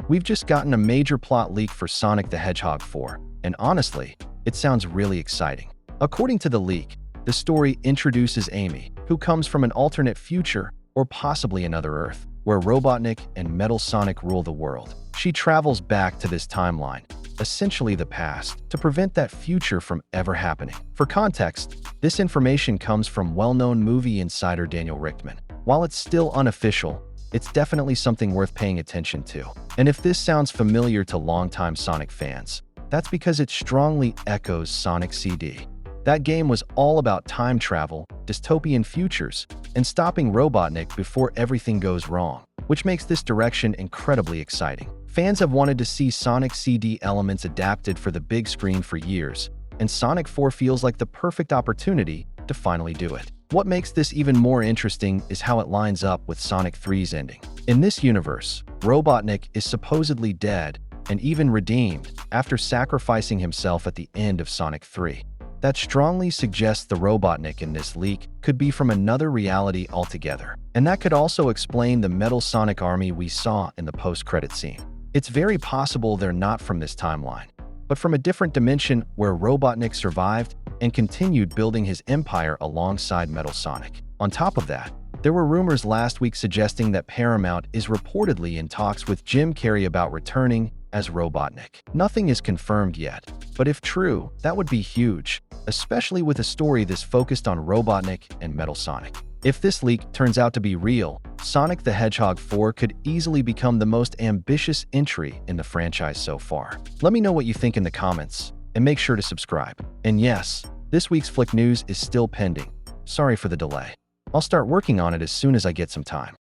We've just gotten a major plot leak for Sonic the Hedgehog 4, and honestly, it sounds really exciting. According to the leak, the story introduces Amy, who comes from an alternate future or possibly another Earth, where Robotnik and Metal Sonic rule the world. She travels back to this timeline, essentially the past, to prevent that future from ever happening. For context, this information comes from well-known movie insider Daniel Richtman. While it's still unofficial, it's definitely something worth paying attention to. And if this sounds familiar to longtime Sonic fans, that's because it strongly echoes Sonic CD. That game was all about time travel, dystopian futures, and stopping Robotnik before everything goes wrong, which makes this direction incredibly exciting. Fans have wanted to see Sonic CD elements adapted for the big screen for years, and Sonic 4 feels like the perfect opportunity to finally do it. What makes this even more interesting is how it lines up with Sonic 3's ending. In this universe, Robotnik is supposedly dead and even redeemed after sacrificing himself at the end of Sonic 3. That strongly suggests the Robotnik in this leak could be from another reality altogether. And that could also explain the Metal Sonic army we saw in the post-credit scene. It's very possible they're not from this timeline, but from a different dimension where Robotnik survived and continued building his empire alongside Metal Sonic. On top of that, there were rumors last week suggesting that Paramount is reportedly in talks with Jim Carrey about returning as Robotnik. Nothing is confirmed yet, but if true, that would be huge, especially with a story this focused on Robotnik and Metal Sonic. If this leak turns out to be real, Sonic the Hedgehog 4 could easily become the most ambitious entry in the franchise so far. Let me know what you think in the comments, and make sure to subscribe. And yes, this week's Flick News is still pending. Sorry for the delay. I'll start working on it as soon as I get some time.